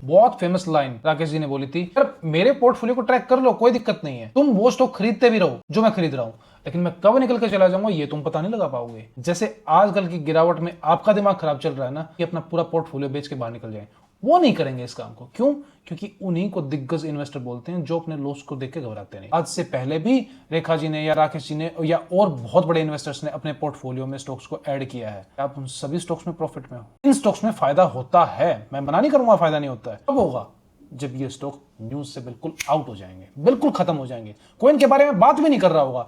बहुत famous line Rakesh ji ने बोली थी, यार मेरे पोर्टफोलियो को ट्रैक कर लो, कोई दिक्कत नहीं है, तुम वो स्टॉक खरीदते भी रहो जो मैं खरीद रहा हूं, लेकिन मैं कब निकल के चला जाऊंगा ये तुम पता नहीं लगा पाओगे। जैसे आजकल की गिरावट में आपका दिमाग खराब चल रहा है ना कि अपना पूरा पोर्टफोलियो बेच के बाहर निकल जाए, वो नहीं करेंगे इस काम को। क्यों? क्योंकि उन्हीं को दिग्गज इन्वेस्टर बोलते हैं जो अपने लॉस को देख के घबराते नहीं। आज से पहले भी रेखा जी ने या राकेश जी ने या और बहुत बड़े इन्वेस्टर्स ने अपने पोर्टफोलियो में स्टॉक्स को ऐड किया है। आप उन सभी स्टॉक्स में प्रॉफिट में हो, इन स्टॉक्स में फायदा होता है, मैं मना नहीं करूंगा फायदा नहीं होता है। कब होगा? जब ये स्टॉक न्यूज से बिल्कुल आउट हो जाएंगे, बिल्कुल खत्म हो जाएंगे, कोई इनके बारे में बात भी नहीं कर रहा होगा।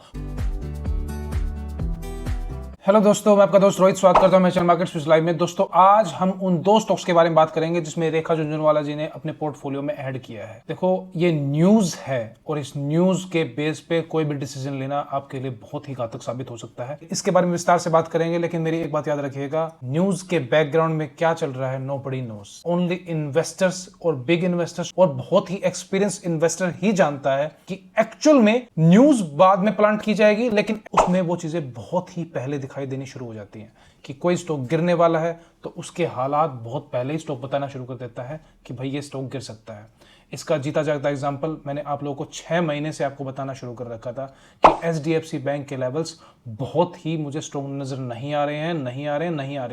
हेलो दोस्तों, मैं आपका दोस्त रोहित स्वागत करता हूं मेरे चैनल मार्केट स्विच लाइव में। दोस्तों आज हम उन दो स्टॉक्स के बारे में बात करेंगे जिसमें रेखा झुंझुनवाला जी ने अपने पोर्टफोलियो में ऐड किया है। देखो ये न्यूज है और इस न्यूज के बेस पे कोई भी डिसीजन लेना आपके लिए बहुत ही घातक साबित हो सकता है। इसके बारे में विस्तार से बात करेंगे, लेकिन मेरी एक बात याद रखिएगा, न्यूज के बैकग्राउंड में क्या चल रहा है नोबडी नोस, ओनली इन्वेस्टर्स और बिग इन्वेस्टर्स और बहुत ही एक्सपीरियंस इन्वेस्टर ही जानता है कि एक्चुअल में न्यूज बाद में प्लांट की जाएगी, लेकिन उसमें वो चीजें बहुत ही पहले दिखाई देनी शुरू हो जाती हैं कि कोई स्टॉक गिरने वाला है तो उसके हालात बहुत पहले ही स्टॉक बताना शुरू कर देता है कि भाई ये स्टॉक गिर सकता है। इसका जीता जागता एग्जांपल मैंने आप लोगों को 6 महीने से आपको बताना शुरू कर रखा था कि HDFC बैंक के लेवल्स बहुत ही मुझे स्ट्रॉन्ग नजर नहीं आ रहे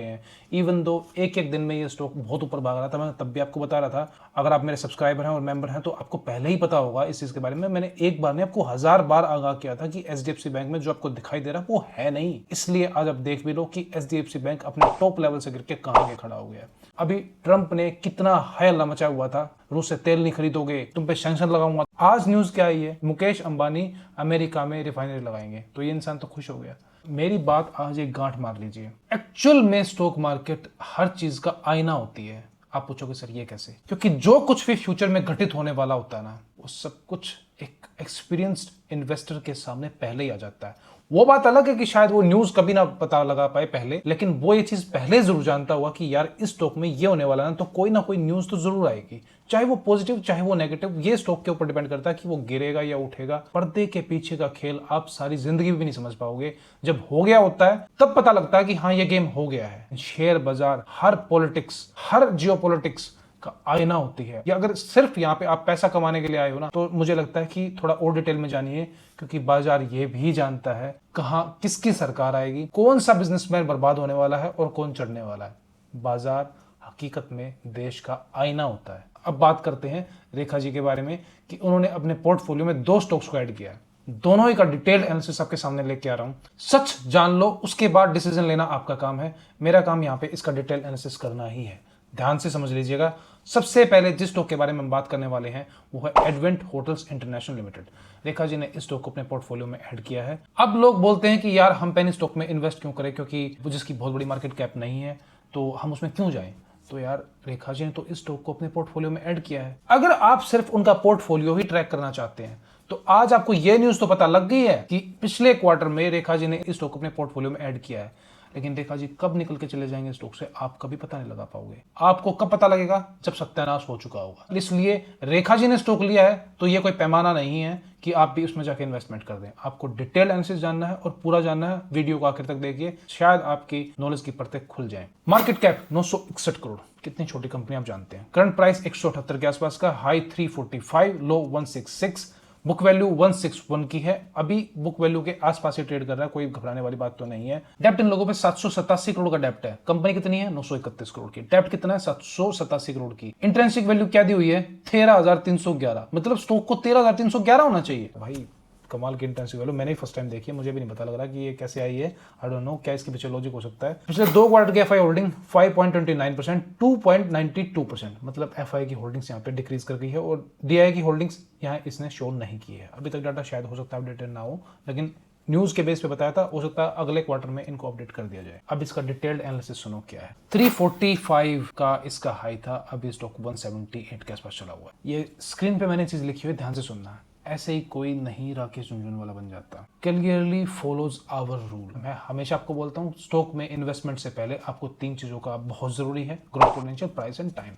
हैं। इवन दो एक एक दिन में ये स्टॉक बहुत ऊपर भाग रहा था, मैं तब भी आपको बता रहा था। अगर आप मेरे सब्सक्राइबर हैं और मेंबर हैं तो आपको पहले ही पता होगा इस चीज के बारे में। मैंने एक बार नहीं आपको 1000 बार आगाह किया था कि HDFC बैंक में जो आपको दिखाई दे रहा है वो है नहीं। इसलिए आज आप देख भी लो कि HDFC बैंक अपने टॉप लेवल से गिर के कहां के खड़ा हो गया। अभी ट्रंप ने कितना हाय हल्ला मचा हुआ था, रूस से तेल नहीं खरीदोगे, तुम पे सैंक्शन लगाऊंगा। आज न्यूज क्या आई है? मुकेश अंबानी अमेरिका में रिफाइनरी लगाएंगे, तो ये इंसान तो खुश हो गया। मेरी बात आज एक गांठ मार लीजिए, एक्चुअल में स्टॉक मार्केट हर चीज का आईना होती है। आप पूछोगे सर ये कैसे? क्योंकि जो कुछ भी फ्यूचर में घटित होने वाला होता है ना, वो सब कुछ एक एक्सपीरियंस्ड इन्वेस्टर के सामने पहले ही आ जाता है। वो बात अलग है कि शायद वो न्यूज कभी ना पता लगा पाए पहले, लेकिन वो ये चीज पहले जरूर जानता हुआ कि यार इस स्टॉक में ये होने वाला है ना, तो कोई ना कोई न्यूज तो जरूर आएगी, चाहे वो पॉजिटिव चाहे वो नेगेटिव। ये स्टॉक के ऊपर डिपेंड करता है कि वो गिरेगा या उठेगा। पर्दे के पीछे का खेल आप सारी जिंदगी भी नहीं समझ पाओगे। जब हो गया होता है तब पता लगता है कि हाँ ये गेम हो गया है। शेयर बाजार हर पॉलिटिक्स, हर जियोपॉलिटिक्स का आईना होती है। या अगर सिर्फ यहाँ पे आप पैसा कमाने के लिए आए हो ना, तो मुझे लगता है कि थोड़ा और डिटेल में जानिए, क्योंकि बाजार ये भी जानता है कहाँ किसकी सरकार आएगी, कौन सा बिजनेसमैन बर्बाद होने वाला है और कौन चढ़ने वाला है। बाजार हकीकत में देश का आईना होता है। अब बात करते हैं रेखा जी के बारे में कि उन्होंने अपने पोर्टफोलियो में 2 स्टॉक्स को ऐड किया है। दोनों ही का डिटेल्ड एनालिसिस आपके सामने लेके आ रहा हूं। सच जान लो, उसके बाद डिसीजन लेना आपका काम है। मेरा काम यहाँ पे इसका डिटेल एनालिसिस करना ही है। ध्यान से समझ लीजिएगा। सबसे पहले जिस स्टॉक के बारे में हम बात करने वाले हैं वो है advent hotels international limited. Rekha ji ने इस स्टॉक को अपने पोर्टफोलियो में ऐड किया है। अब लोग बोलते हैं कि यार हम पेनी स्टॉक में इन्वेस्ट क्यों करें, क्योंकि जिसकी बहुत बड़ी मार्केट कैप नहीं है तो हम उसमें क्यों जाएं। तो यार रेखा जी ने तो इस स्टॉक को अपने पोर्टफोलियो में ऐड किया है। अगर आप सिर्फ उनका पोर्टफोलियो ही ट्रैक करना चाहते हैं तो आज आपको यह न्यूज तो पता लग गई है कि पिछले क्वार्टर में रेखा जी ने इस स्टॉक को अपने पोर्टफोलियो में ऐड किया है, लेकिन रेखा जी कब निकल के चले जाएंगे स्टॉक से आप कभी पता नहीं लगा पाओगे। आपको कब पता लगेगा? जब सत्यानाश हो चुका होगा। इसलिए रेखा जी ने स्टॉक लिया है तो ये कोई पैमाना नहीं है कि आप भी उसमें जाके इन्वेस्टमेंट कर दें। आपको डिटेल एनालिसिस जानना है और पूरा जानना है। वीडियो को आखिर तक देखिए, शायद आपकी नॉलेज की परतें खुल जाएं। मार्केट कैप 961 करोड़, कितनी छोटी कंपनी आप जानते हैं। करंट प्राइस 178 के आसपास का, हाई 345, लो 166, बुक वैल्यू 161 की है। अभी बुक वैल्यू के आसपास ही ट्रेड कर रहा है, कोई घबराने वाली बात तो नहीं है। डेप्ट इन लोगों पे 787 करोड़ का डेप्ट है। कंपनी कितनी है? 931 करोड़ की। डेप्ट कितना है? 787 करोड़ की। इंट्रिंसिक वैल्यू क्या दी हुई है? 13,311। मतलब स्टॉक को 13,311 होना चाहिए। भाई कमाल की इंटेंसिव वैल्यू, मैंने फर्स्ट टाइम देखी है, मुझे भी नहीं पता लग रहा कि ये कैसे आई है। आई डोंट नो क्या इसके पीछे लॉजिक हो सकता है। पिछले 2 क्वार्टर की एफआई होल्डिंग 5.29%, 2.92%, मतलब एफआई की होल्डिंग्स यहाँ पे डिक्रीज कर गई है और डीआई की होल्डिंग्स यहाँ इसने शो नहीं की है। अभी तक डाटा शायद हो सकता है अपडेटेड ना हो, लेकिन न्यूज के बेस पे बताया था, हो सकता है अगले क्वार्टर में इनको अपडेट कर दिया जाए। अब इसका डिटेल्ड एनालिसिस सुनो क्या है। 345 का इसका हाई था, अभी स्टॉक 178 के आसपास चला हुआ है। ये स्क्रीन पे मैंने चीज लिखी हुई, ध्यान से सुनना है। ऐसे ही कोई नहीं राकेश झुनझुनवाला बन जाता। Clearly follows our rule. मैं हमेशा आपको बोलता हूँ स्टॉक में इन्वेस्टमेंट से पहले आपको 3 चीजों का बहुत जरूरी है, growth potential, price and time.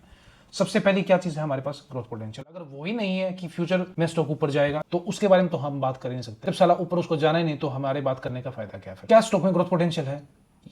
सबसे पहली क्या चीज है हमारे पास? Growth potential. अगर वो ही नहीं है कि फ्यूचर में स्टॉक ऊपर जाएगा तो उसके बारे में तो हम बात कर ही नहीं सकते। जब साला ऊपर उसको जाना ही नहीं तो हमारे बात करने का फायदा क्या है? क्या स्टॉक में ग्रोथ पोटेंशियल है?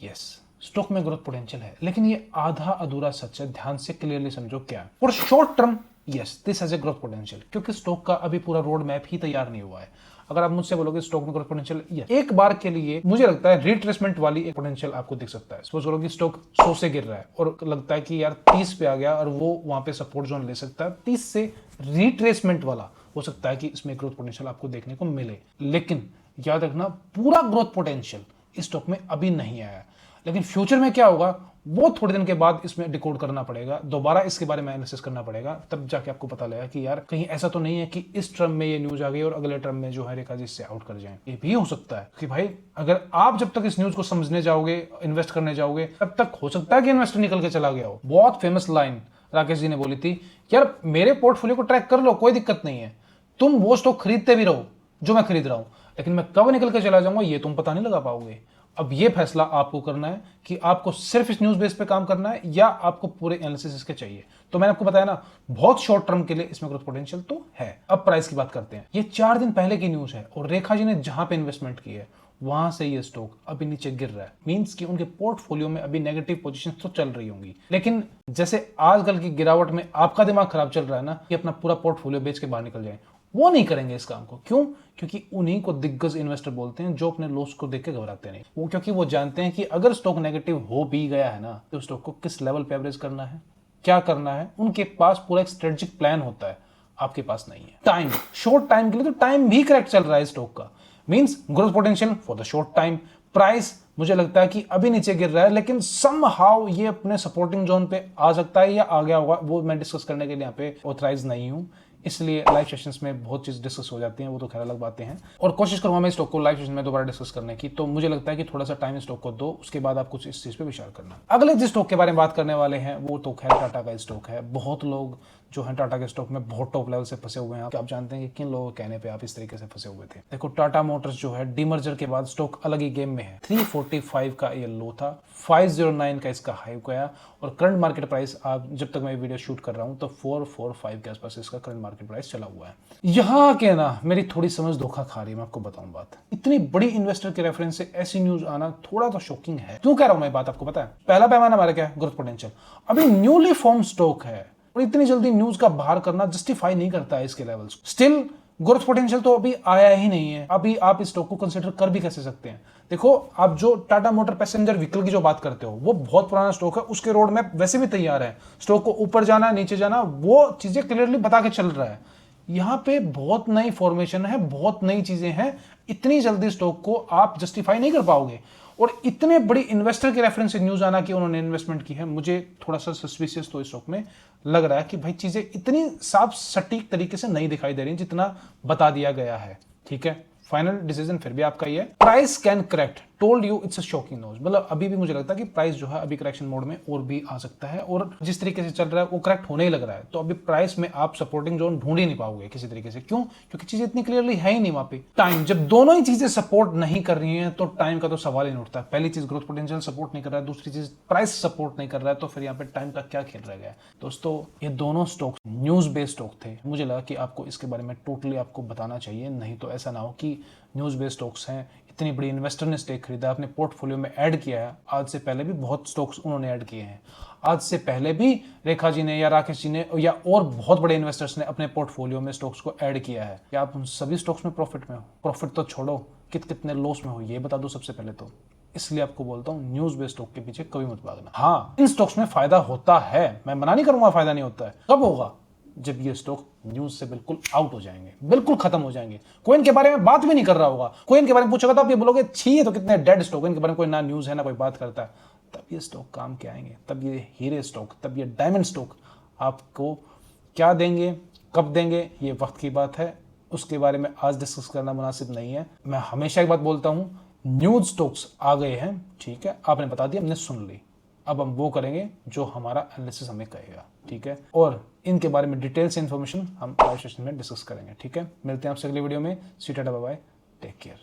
यस। स्टॉक में ग्रोथ पोटेंशियल है, लेकिन ये आधा अधूरा सच है। ध्यान से क्लियरली समझो क्या है। For short term yes this has a growth potential, क्योंकि स्टॉक का अभी पूरा रोड मैप ही तैयार नहीं हुआ है। अगर आप मुझसे बोलोगे स्टॉक में ग्रोथ पोटेंशियल, यस एक बार के लिए मुझे लगता है रिट्रेसमेंट वाली एक पोटेंशियल आपको दिख सकता है। सपोज करो कि स्टॉक 100 से गिर रहा है और लगता है कि यार 30 पे आ गया और वो वहां पे सपोर्ट जोन ले सकता है, 30 से रिट्रेसमेंट वाला हो सकता है कि इसमें ग्रोथ पोटेंशियल आपको देखने को मिले। लेकिन याद रखना पूरा ग्रोथ पोटेंशियल इस स्टॉक में अभी नहीं आया है। लेकिन फ्यूचर में क्या होगा वो थोड़े दिन के बाद इसमें डिकोड करना पड़ेगा, दोबारा इसके बारे में एनालिसिस करना पड़ेगा, तब जाके आपको पता लगेगा कि यार कहीं ऐसा तो नहीं है कि इस टर्म में ये न्यूज आ गई और अगले टर्म में जो है रेखा जी इससे आउट कर जाए। ये भी हो सकता है कि भाई अगर आप जब तक इस न्यूज को समझने जाओगे, इन्वेस्ट करने जाओगे, तब तक हो सकता है कि इन्वेस्टर निकल के चला गया हो। बहुत फेमस लाइन राकेश जी ने बोली थी, यार मेरे पोर्टफोलियो को ट्रैक कर लो, कोई दिक्कत नहीं है, तुम वो स्टॉक खरीदते भी रहो जो मैं खरीद रहा हूं, लेकिन मैं कब निकल के चला जाऊंगा ये तुम पता नहीं लगा पाओगे। अब ये फैसला आपको करना है कि आपको सिर्फ इस न्यूज बेस पे काम करना है या आपको पूरे एनालिसिस इसके चाहिए। तो मैंने आपको बताया ना, बहुत शॉर्ट टर्म के लिए इसमें ग्रोथ पोटेंशियल तो है। अब प्राइस की बात करते हैं। ये 4 दिन पहले की न्यूज है और रेखा जी ने जहां पे इन्वेस्टमेंट की है वहां से ये स्टॉक अभी नीचे गिर रहा है। मींस कि उनके पोर्टफोलियो में अभी नेगेटिव पोजीशन तो चल रही होंगी, लेकिन जैसे आजकल की गिरावट में आपका दिमाग खराब चल रहा है ना कि अपना पूरा पोर्टफोलियो बेच के बाहर निकल जाए, वो नहीं करेंगे इस काम को। क्यों? क्योंकि उन्हीं को दिग्गज इन्वेस्टर बोलते हैं जो अपने लॉस को देख के घबराते नहीं। वो क्योंकि वो जानते हैं कि अगर स्टॉक नेगेटिव हो भी गया है ना तो स्टॉक को किस लेवल पे एवरेज करना है, क्या करना है, उनके पास पूरा एक स्ट्रेटेजिक प्लान होता है। आपके पास नहीं है। टाइम, शॉर्ट टाइम के लिए तो टाइम भी करेक्ट चल रहा है स्टॉक का, means growth potential for the short time. Price मुझे लगता है कि अभी नीचे गिर रहा है, लेकिन समहाउ ये अपने सपोर्टिंग जोन पे आ सकता है या आ गया होगा, वो मैं डिस्कस करने के लिए यहाँ पे ऑथराइज नहीं हूँ, इसलिए लाइव सेशंस में बहुत चीज डिस्कस हो जाती हैं, वो तो खैर अलग बातें हैं। और कोशिश करूंगा मैं स्टॉक को लाइव सेशन में दोबारा डिस्कस करने की। तो मुझे लगता है कि थोड़ा सा टाइम स्टॉक को दो, उसके बाद आप कुछ इस चीज पे विचार करना। अगले जिस स्टॉक के बारे में बात करने वाले हैं वो तो खैर टाटा का स्टॉक है। बहुत लोग जो है टाटा के स्टॉक में बहुत टॉप लेवल से फंसे हुए हैं। आप जानते हैं कि किन लोगों के कहने पे आप इस तरीके से फंसे हुए थे। देखो टाटा मोटर्स जो है डीमर्जर के बाद स्टॉक अलग ही गेम में है। 345 का ये लो था, 509 का इसका हाई गया और करंट मार्केट प्राइस आप जब तक मैं वीडियो शूट कर रहा हूं तो 445 के आसपास इसका करंट मार्केट प्राइस चला हुआ है। यहाँ के ना मेरी थोड़ी समझ धोखा खा रही है, मैं आपको बताऊं बात। इतनी बड़ी इन्वेस्टर के रेफरेंस से ऐसी न्यूज आना थोड़ा तो शॉकिंग है। क्यों कह रहा हूं मैं बात, आपको पता है? पहला पैमाना हमारा क्या है? Growth potential. अभी न्यूली फॉर्म स्टॉक है और इतनी जल्दी न्यूज का बाहर करना जस्टिफाई नहीं करता है इसके लेवल्स। स्टिल ग्रोथ पोटेंशियल तो अभी आया ही नहीं है। अभी आप इस स्टॉक को कंसीडर कर भी कैसे सकते हैं? देखो आप जो टाटा मोटर पैसेंजर व्हीकल की जो बात करते हो वो बहुत पुराना स्टॉक है, उसके रोड मैप वैसे भी तैयार है। स्टॉक को ऊपर जाना नीचे जाना वो चीजें क्लियरली बता के चल रहा है। यहाँ पे बहुत नई फॉर्मेशन है, बहुत नई चीजें हैं। इतनी जल्दी स्टॉक को आप जस्टिफाई नहीं कर पाओगे। और इतने बड़ी इन्वेस्टर के रेफरेंस से न्यूज आना कि उन्होंने इन्वेस्टमेंट की है, मुझे थोड़ा सा सस्पिशियस तो इस स्टॉक में लग रहा है कि भाई चीजें इतनी साफ सटीक तरीके से नहीं दिखाई दे रही जितना बता दिया गया है। ठीक है, फाइनल डिसीजन फिर भी आपका ही है। Price can correct, told you it's a shocking news. मतलब अभी भी मुझे लगता है कि प्राइस जो है अभी करेक्शन मोड में और भी आ सकता है और जिस तरीके से चल रहा है वो करेक्ट होने ही लग रहा है। तो अभी प्राइस में आप सपोर्टिंग जोन ढूंढ ही नहीं पाओगे किसी तरीके से। क्यों? क्योंकि चीजें इतनी क्लियरली है ही नहीं वहां पे। टाइम, जब दोनों ही चीजें सपोर्ट नहीं कर रही हैं तो टाइम का तो सवाल ही नहीं उठता। पहली चीज ग्रोथ पोटेंशियल सपोर्ट नहीं कर रहा है, दूसरी चीज प्राइस सपोर्ट नहीं कर रहा है, तो फिर यहाँ पे टाइम का क्या खेल रह गया है? दोस्तों ये दोनों स्टॉक न्यूज बेस्ड स्टॉक थे। मुझे लगा कि आपको इसके बारे में टोटली आपको बताना चाहिए, नहीं तो ऐसा ना हो कि न्यूज बेस्ड स्टॉक्स हैं, इतनी बड़ी इन्वेस्टर ने स्टेक खरीदा, अपने पोर्टफोलियो में ऐड किया है। आज से पहले भी बहुत स्टॉक्स उन्होंने ऐड किए हैं। आज से पहले भी रेखा जी ने या राकेश जी ने या और बहुत बड़े इन्वेस्टर्स ने अपने पोर्टफोलियो में स्टॉक्स को ऐड किया है। क्या आप उन सभी स्टॉक्स में प्रॉफिट में हो? प्रॉफिट तो छोड़ो, कितने लॉस में हो ये बता दो सबसे पहले तो। इसलिए आपको बोलता हूँ न्यूज बेस्ड स्टॉक के पीछे कभी मत भागना। हाँ, इन स्टॉक्स में फायदा होता है, मैं मना नहीं करूंगा फायदा नहीं होता है। कब होगा? जब ये स्टॉक न्यूज से बिल्कुल आउट हो जाएंगे, बिल्कुल खत्म हो जाएंगे, कोई इनके बारे में बात भी नहीं कर रहा होगा। कोई इनके बारे में पूछेगा तो आप ये बोलोगे छी, तो कितने डेड स्टॉक, इनके बारे में कोई ना न्यूज है ना कोई बात करता है। तब ये स्टॉक काम के आएंगे, तब ये हीरे स्टॉक, तब ये डायमंड स्टॉक आपको क्या देंगे, कब देंगे, ये वक्त की बात है। उसके बारे में आज डिस्कस करना मुनासिब नहीं है। मैं हमेशा एक बात बोलता हूँ, न्यूज स्टॉक्स आ गए हैं, ठीक है, आपने बता दिया, हमने सुन ली। अब हम वो करेंगे जो हमारा एनालिसिस हमें कहेगा, ठीक है। और इनके बारे में डिटेल से इंफॉर्मेशन हम लाइव सेशन में डिस्कस करेंगे, ठीक है। मिलते हैं आपसे अगली वीडियो में। Sweet bye bye, take care.